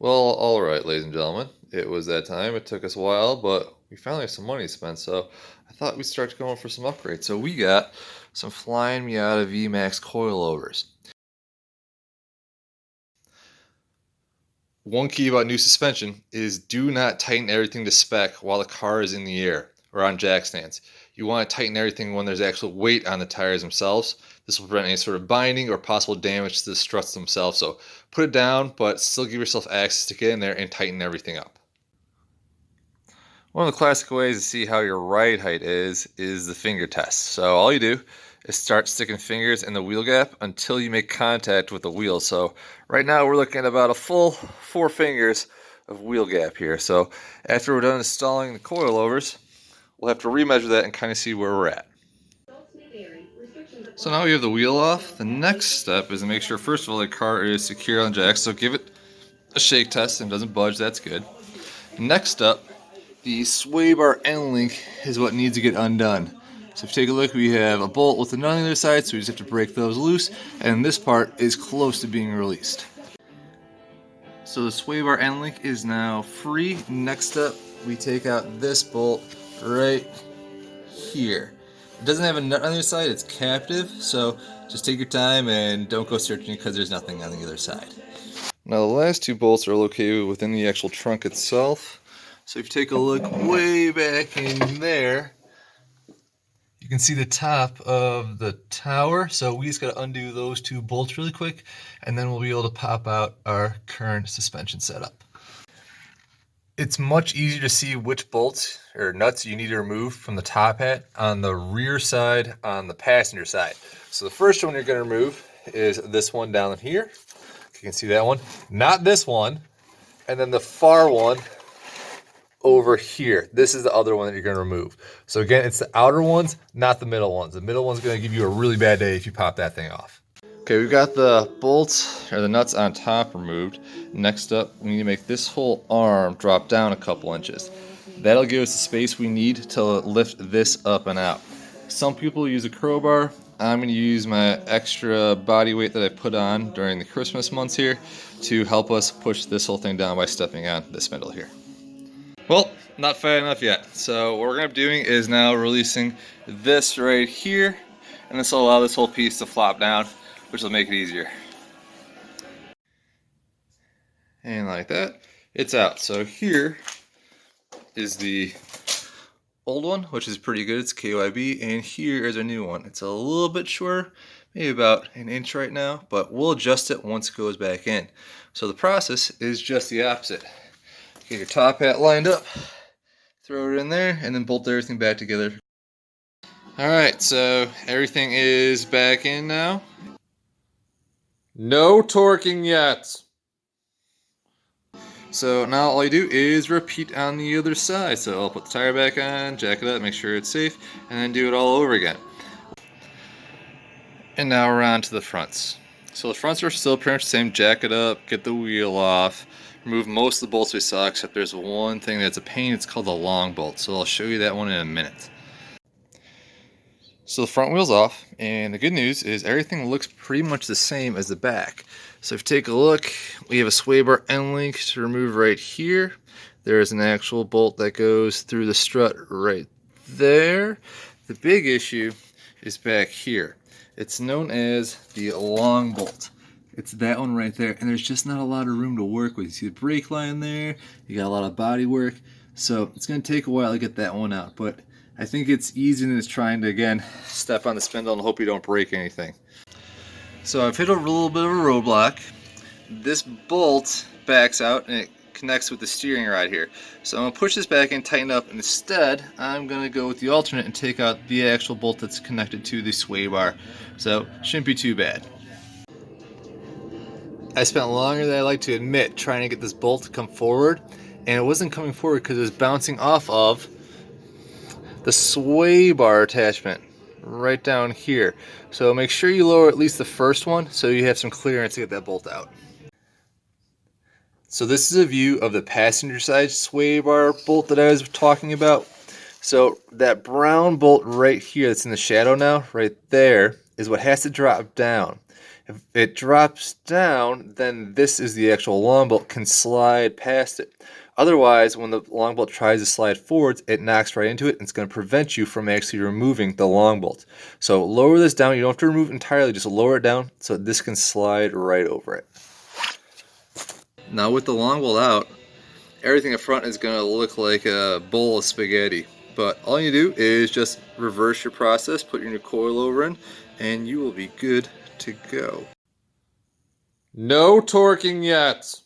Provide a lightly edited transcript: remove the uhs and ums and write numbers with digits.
Well, alright, ladies and gentlemen, it was that time. It took us a while, but we finally have some money to spend, so I thought we'd start going for some upgrades. So we got some Flyin Miata V-MAXX coilovers. One key about new suspension is do not tighten everything to spec while the car is in the air or on jack stands. You want to tighten everything when there's actual weight on the tires themselves. This will prevent any sort of binding or possible damage to the struts themselves. So put it down, but still give yourself access to get in there and tighten everything up. One of the classic ways to see how your ride height is the finger test. So all you do is start sticking fingers in the wheel gap until you make contact with the wheel. So right now we're looking at about a full 4 fingers of wheel gap here. So after we're done installing the coilovers, we'll have to remeasure that and kind of see where we're at. So now we have the wheel off. The next step is to make sure, first of all, the car is secure on the jack. So give it a shake test and it doesn't budge. That's good. Next up, the sway bar end link is what needs to get undone. So if you take a look, we have a bolt with a nut on the other side, so we just have to break those loose, and this part is close to being released. So the sway bar end link is now free. Next up, we take out this bolt right here. It doesn't have a nut on the other side, it's captive, so just take your time and don't go searching because there's nothing on the other side. Now the last 2 bolts are located within the actual trunk itself. So if you take a look way back in there, you can see the top of the tower. So we just got to undo those 2 bolts really quick, and then we'll be able to pop out our current suspension setup. It's much easier to see which bolts or nuts you need to remove from the top hat on the rear side on the passenger side. So the first one you're going to remove is this one down here. You can see that one. Not this one. And then the far one over here. This is the other one that you're going to remove. So again, it's the outer ones, not the middle ones. The middle one's going to give you a really bad day if you pop that thing off. Okay, we've got the bolts or the nuts on top removed. Next up, we need to make this whole arm drop down a couple inches. That'll give us the space we need to lift this up and out. Some people use a crowbar. I'm going to use my extra body weight that I put on during the Christmas months here to help us push this whole thing down by stepping on this middle here. Well, not fat enough yet. So what we're going to be doing is now releasing this right here, and this will allow this whole piece to flop down, which will make it easier. And like that, it's out. So here is the old one, which is pretty good. It's KYB, and here is our new one. It's a little bit shorter, maybe about 1 inch right now, but we'll adjust it once it goes back in. So the process is just the opposite. Get your top hat lined up, throw it in there, and then bolt everything back together. Alright, so everything is back in now. No torquing yet. So now all you do is repeat on the other side. So I'll put the tire back on, jack it up, make sure it's safe, and then do it all over again. And now we're on to the fronts. So the fronts are still pretty much the same. Jack it up, get the wheel off, remove most of the bolts we saw, except there's one thing that's a pain. It's called the long bolt. So I'll show you that one in a minute. So the front wheel's off, and the good news is everything looks pretty much the same as the back. So if you take a look, we have a sway bar end link to remove right here. There's an actual bolt that goes through the strut right there. The big issue is back here. It's known as the long bolt. It's that one right there, and there's just not a lot of room to work with. You see the brake line there, you got a lot of body work, so it's going to take a while to get that one out, but I think it's easier than just trying to, again, step on the spindle and hope you don't break anything. So I've hit a little bit of a roadblock. This bolt backs out and it connects with the steering rod here. So I'm going to push this back and tighten up, and instead I'm going to go with the alternate and take out the actual bolt that's connected to the sway bar. So shouldn't be too bad. I spent longer than I like to admit trying to get this bolt to come forward, and it wasn't coming forward because it was bouncing off of the sway bar attachment right down here. So make sure you lower at least the first one so you have some clearance to get that bolt out. So this is a view of the passenger side sway bar bolt that I was talking about. So that brown bolt right here that's in the shadow now, right there, is what has to drop down. If it drops down, then this is the actual long bolt can slide past it. Otherwise, when the long bolt tries to slide forwards, it knocks right into it, and it's going to prevent you from actually removing the long bolt. So lower this down. You don't have to remove it entirely, just lower it down so this can slide right over it. Now with the long bolt out, everything up front is going to look like a bowl of spaghetti. But all you do is just reverse your process, put your new coilover in, and you will be good to go. No torquing yet.